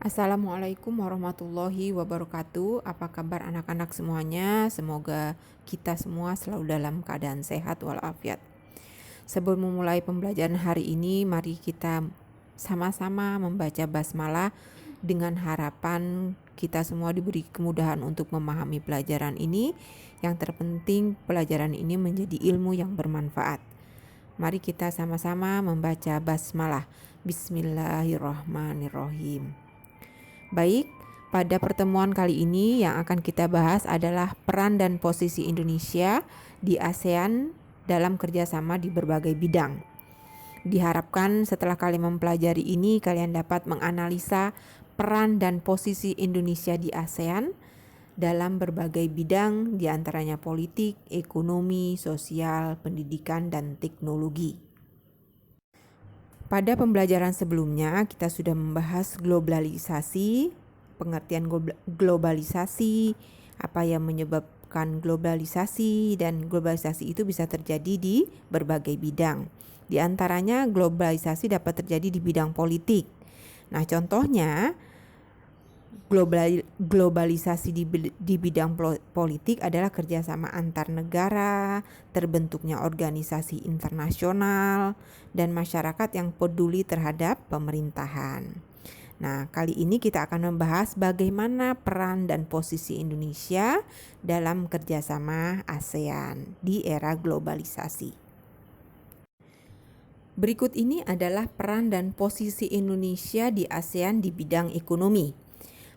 Assalamualaikum warahmatullahi wabarakatuh. Apa kabar anak-anak semuanya? Semoga kita semua selalu dalam keadaan sehat walafiat. Sebelum memulai pembelajaran hari ini, mari kita sama-sama membaca basmalah dengan harapan kita semua diberi kemudahan untuk memahami pelajaran ini. Yang terpenting, pelajaran ini menjadi ilmu yang bermanfaat. Mari kita sama-sama membaca basmalah. Bismillahirrahmanirrahim. Baik, pada pertemuan kali ini yang akan kita bahas adalah peran dan posisi Indonesia di ASEAN dalam kerjasama di berbagai bidang. Diharapkan setelah kalian mempelajari ini, kalian dapat menganalisa peran dan posisi Indonesia di ASEAN dalam berbagai bidang, diantaranya politik, ekonomi, sosial, pendidikan, dan teknologi. Pada pembelajaran sebelumnya, kita sudah membahas globalisasi, pengertian globalisasi, apa yang menyebabkan globalisasi, dan globalisasi itu bisa terjadi di berbagai bidang. Di antaranya, globalisasi dapat terjadi di bidang politik. Nah, contohnya, globalisasi di bidang politik adalah kerjasama antar negara, terbentuknya organisasi internasional, dan masyarakat yang peduli terhadap pemerintahan. Nah, kali ini kita akan membahas bagaimana peran dan posisi Indonesia dalam kerjasama ASEAN di era globalisasi. Berikut ini adalah peran dan posisi Indonesia di ASEAN di bidang ekonomi.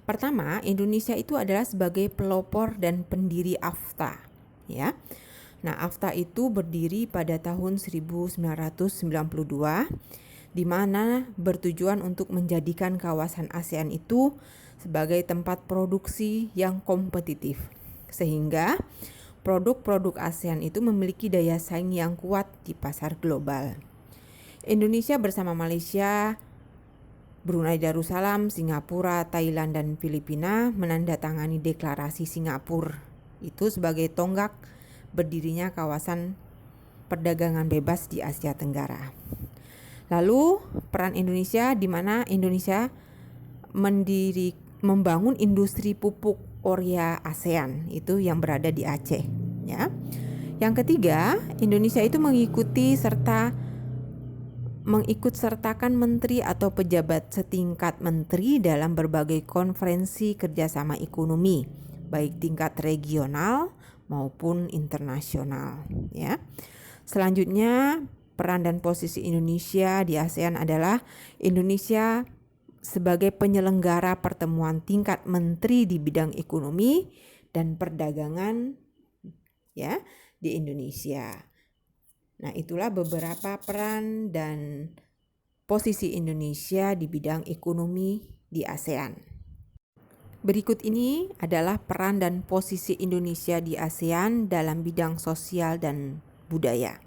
Pertama, Indonesia itu adalah sebagai pelopor dan pendiri AFTA, ya. Nah, AFTA itu berdiri pada tahun 1992, di mana bertujuan untuk menjadikan kawasan ASEAN itu sebagai tempat produksi yang kompetitif, sehingga produk-produk ASEAN itu memiliki daya saing yang kuat di pasar global. Indonesia bersama Malaysia, Brunei Darussalam, Singapura, Thailand, dan Filipina menandatangani deklarasi Singapura itu sebagai tonggak berdirinya kawasan perdagangan bebas di Asia Tenggara. Lalu peran Indonesia, di mana Indonesia membangun industri pupuk Oria ASEAN itu yang berada di Aceh, ya. Yang ketiga, Indonesia itu mengikut sertakan menteri atau pejabat setingkat menteri dalam berbagai konferensi kerjasama ekonomi, baik tingkat regional maupun internasional, ya. Selanjutnya, peran dan posisi Indonesia di ASEAN adalah Indonesia sebagai penyelenggara pertemuan tingkat menteri di bidang ekonomi dan perdagangan, ya, di Indonesia. Nah, itulah beberapa peran dan posisi Indonesia di bidang ekonomi di ASEAN. Berikut ini adalah peran dan posisi Indonesia di ASEAN dalam bidang sosial dan budaya.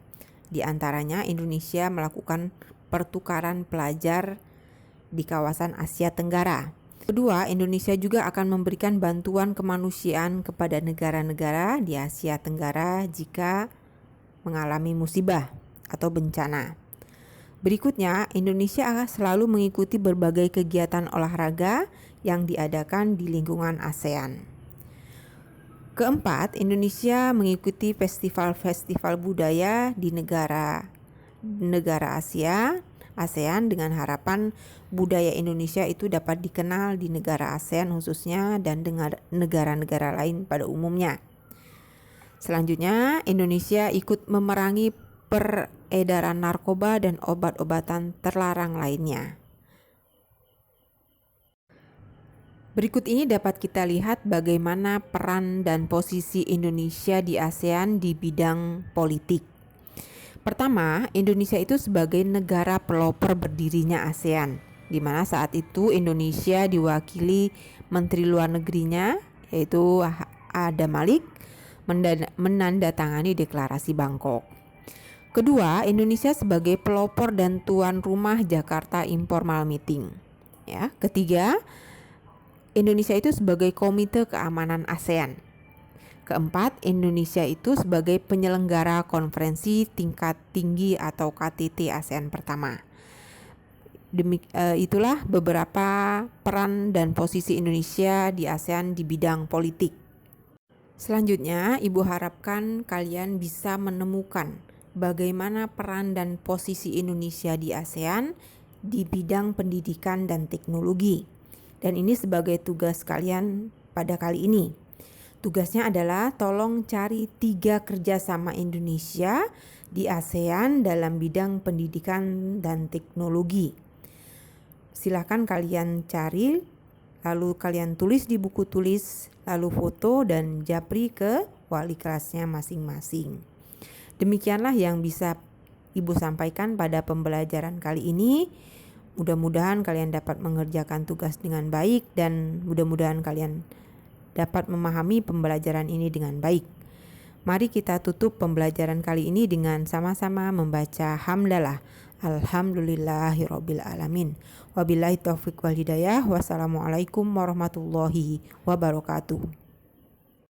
Di antaranya, Indonesia melakukan pertukaran pelajar di kawasan Asia Tenggara. Kedua, Indonesia juga akan memberikan bantuan kemanusiaan kepada negara-negara di Asia Tenggara jika mengalami musibah atau bencana. Berikutnya, Indonesia akan selalu mengikuti berbagai kegiatan olahraga yang diadakan di lingkungan ASEAN. Keempat, Indonesia mengikuti festival-festival budaya di negara ASEAN dengan harapan budaya Indonesia itu dapat dikenal di negara ASEAN khususnya dan dengan negara-negara lain pada umumnya. Selanjutnya, Indonesia ikut memerangi peredaran narkoba dan obat-obatan terlarang lainnya. Berikut ini dapat kita lihat bagaimana peran dan posisi Indonesia di ASEAN di bidang politik. Pertama, Indonesia itu sebagai negara pelopor berdirinya ASEAN, di mana saat itu Indonesia diwakili Menteri Luar Negerinya, yaitu Adam Malik, menandatangani deklarasi Bangkok. Kedua, Indonesia sebagai pelopor dan tuan rumah Jakarta Informal Meeting. Ya, ketiga, Indonesia itu sebagai Komite Keamanan ASEAN. Keempat, Indonesia itu sebagai penyelenggara konferensi tingkat tinggi atau KTT ASEAN pertama. Itulah beberapa peran dan posisi Indonesia di ASEAN di bidang politik. Selanjutnya, Ibu harapkan kalian bisa menemukan bagaimana peran dan posisi Indonesia di ASEAN di bidang pendidikan dan teknologi. Dan ini sebagai tugas kalian pada kali ini. Tugasnya adalah tolong cari 3 kerjasama Indonesia di ASEAN dalam bidang pendidikan dan teknologi. Silakan kalian cari, lalu kalian tulis di buku tulis, lalu foto dan japri ke wali kelasnya masing-masing. Demikianlah yang bisa Ibu sampaikan pada pembelajaran kali ini. Mudah-mudahan kalian dapat mengerjakan tugas dengan baik dan mudah-mudahan kalian dapat memahami pembelajaran ini dengan baik. Mari kita tutup pembelajaran kali ini dengan sama-sama membaca hamdalah. Alhamdulillahirabbil alamin. Wabillahi taufiq wal hidayah. Wassalamualaikum warahmatullahi wabarakatuh.